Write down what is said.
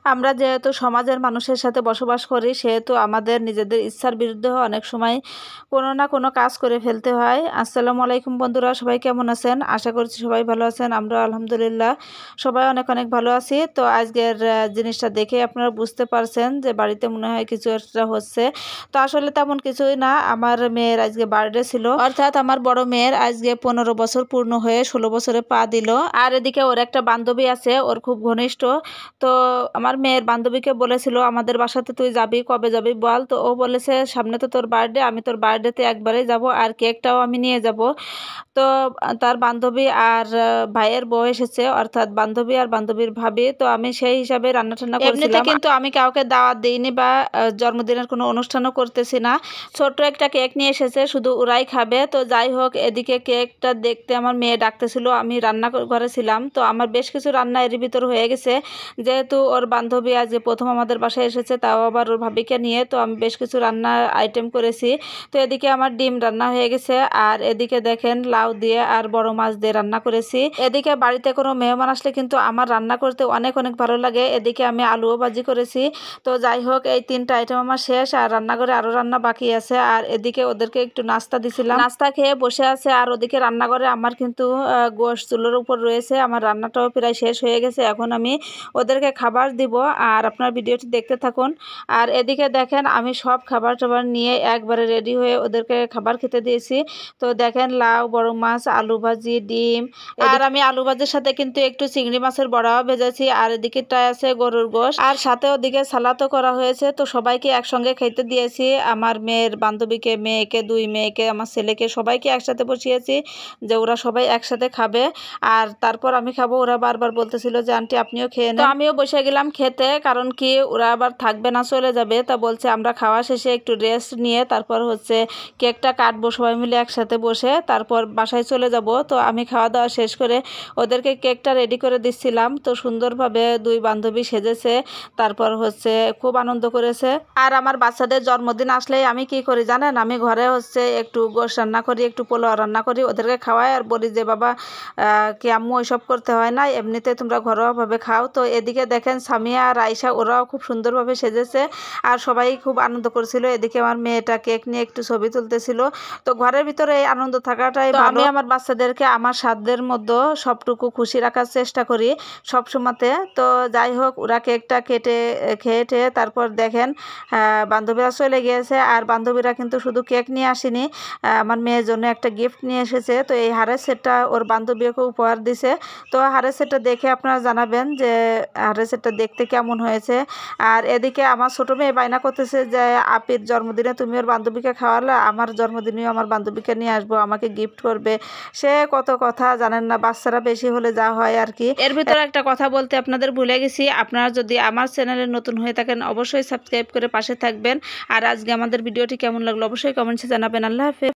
আমরা যেহেতু সমাজের মানুষের সাথে বসবাস করি সেহেতু আমাদের নিজেদের ইচ্ছার বিরুদ্ধেও অনেক সময় কোনো না কোনো কাজ করে ফেলতে হয়। আসসালামু আলাইকুম বন্ধুরা, সবাই কেমন আছেন? আশা করছি সবাই ভালো আছেন। আমরা আলহামদুলিল্লাহ সবাই অনেক অনেক ভালো আছি। তো আজকের জিনিসটা দেখে আপনারা বুঝতে পারছেন যে বাড়িতে মনে হয় কিছু একটা হচ্ছে। তো আসলে তেমন কিছুই না, আমার মেয়ের আজকে বার্থডে ছিল, অর্থাৎ আমার বড় মেয়ের আজকে 15 বছর পূর্ণ হয়ে 16 বছরে পা দিল। আর এদিকে ওর একটা বান্ধবী আছে, ওর খুব ঘনিষ্ঠ। তো আমার মেয়ের বান্ধবীকে বলেছিল আমাদের বাসাতে তুই যাবি, কবে যাবি বল। তো ও বলেছে সামনে তো তোর বার্থডে, আমি তোর বার্থডেতে একবারেই যাব আর কেকটাও আমি নিয়ে যাব। তো তার বান্ধবী আর ভাইয়ের বউ এসেছে, অর্থাৎ বান্ধবী আর বান্ধবীর ভাবি। তো আমি সেই হিসাবে রান্না টান্না করছিলাম, কিন্তু আমি কাউকে দাওয়াত দিইনি বা জন্মদিনের কোনো অনুষ্ঠানও করতেছি না। ছোট্ট একটা কেক নিয়ে এসেছে, শুধু ওরাই খাবে। তো যাই হোক, এদিকে কেকটা দেখতে আমার মেয়ে ডাকতেছিল, আমি রান্না ঘরে ছিলাম। তো আমার বেশ কিছু রান্না এর ভিতর হয়ে গেছে, যেহেতু ওর বান্ধবী আজকে প্রথম আমাদের বাসায় এসেছে, তাও আবার ওর ভাবিকে নিয়ে। তো আমি বেশ কিছু রান্না আইটেম করেছি। তো এদিকে আমার ডিম রান্না হয়ে গেছে, আর এদিকে দেখেন লাউ দিয়ে আর বড় মাছ দিয়ে রান্না করেছি। এদিকে বাড়িতে কোনো মেহমান আসলে কিন্তু আমার রান্না করতে অনেক অনেক ভালো লাগে। এদিকে আমি আলুও ভাজি করেছি। তো যাই হোক, এই 3টা আইটেম আমার শেষ, আর রান্নাঘরে আরো রান্না বাকি আছে। আর এদিকে ওদেরকে একটু নাস্তা দিছিলাম, নাস্তা খেয়ে বসে আছে। আর ওদিকে রান্নাঘরে আমার কিন্তু গোশ চুলোর উপর রয়েছে, আমার রান্নাটাও প্রায় শেষ হয়ে গেছে। এখন আমি ওদেরকে খাবার দিব, আর আপনার ভিডিওটি দেখতে থাকুন। আর এদিকে দেখেন আমি সব খাবার টাবার নিয়ে একবারে রেডি হয়ে ওদেরকে খাবার খেতে দিয়েছি। তো দেখেন লাউ, বড় মাছ, আলু ভাজি, ডিম, আর আমি আলু ভাজির সাথে কিন্তু একটু চিংড়ি মাছের বড়াও ভেজেছি। আর এদিকেটায় আছে গরুর গোশ, আর সাথে ওদিকে সালাদও করা হয়েছে। তো সবাইকে একসঙ্গে খেতে দিয়েছি, আমার মেয়ের বান্ধবীকে, মেয়েকে, 2 মেয়েকে, আমার ছেলেকে, সবাইকে একসাথে বসিয়েছি যে ওরা সবাই একসাথে খাবে। আর তারপর আমি খাবো। ওরা বারবার বলতেছিল যে আন্টি আপনিও খেয়ে নেন। তো আমিও বসে গেলাম খেতে, কারণ কি ওরা আবার থাকবে না, চলে যাবে। তা বলছে আমরা খাওয়া শেষে একটু রেস্ট নিয়ে তারপর হচ্ছে কেকটা কাটবো সবাই মিলে একসাথে বসে, তারপর বাসায় চলে যাব। তো আমি খাওয়া দাওয়া শেষ করে ওদেরকে কেকটা রেডি করে দিচ্ছিলাম। তো সুন্দরভাবে 2 বান্ধবী সেজেছে, তারপর হচ্ছে খুব আনন্দ করেছে। আর আমার বাচ্চাদের জন্মদিন আসলেই আমি কি করি জানেন, আমি ঘরে হচ্ছে একটু গোশ রান্না করি, একটু পোলাও রান্না করি, ওদেরকে খাওয়াই আর বলি যে বাবা কি আম্মু ওইসব করতে হয় না, এমনিতে তোমরা ঘরোয়াভাবে খাও। তো এদিকে দেখেন সামিয়া আর আয়শা ওরাও খুব সুন্দরভাবে সেজেছে, আর সবাই খুব আনন্দ করছিল। এদিকে আমার মেয়েটা কেক নিয়ে একটু ছবি তুলতেছিল। তো ঘরের ভিতরে এই আনন্দ থাকাটাই ভালো। আমি আমার বাচ্চাদেরকে আমার সাধ্যের মধ্যে সবটুকু খুশি রাখার চেষ্টা করি সব সময়তে। তো যাই হোক, ওরা কেকটা কেটে খেয়ে তারপর দেখেন বান্ধবীরা চলে গিয়েছে। আর বান্ধবীরা কিন্তু শুধু কেক নিয়ে আসেনি, আমার মেয়ের জন্য একটা গিফট নিয়ে এসেছে। তো এই হারের সেটটা ওর বান্ধবীকে উপহার দিছে। তো হারের সেটটা দেখে আপনারা জানাবেন যে হারের সেটটা দেখতে কেমন হয়েছে। আর এদিকে আমার ছোটো মেয়ে বায়না করতেছে যে আপির জন্মদিনে তুমি ওর বান্ধবীকে খাওয়ালে, আমার জন্মদিনেও আমার বান্ধবীকে নিয়ে আসবো, আমাকে গিফট করবে। সে কত কথা জানেন না, বাচ্চারা বেশি হলে যা হয় আর কি। এর ভিতরে একটা কথা বলতে আপনাদের ভুলে গেছি, আপনারা যদি আমার চ্যানেলে নতুন হয়ে থাকেন অবশ্যই সাবস্ক্রাইব করে পাশে থাকবেন। আর আজকে আমাদের ভিডিওটি কেমন লাগলো অবশ্যই কমেন্টসে জানাবেন। আল্লাহ হাফেজ।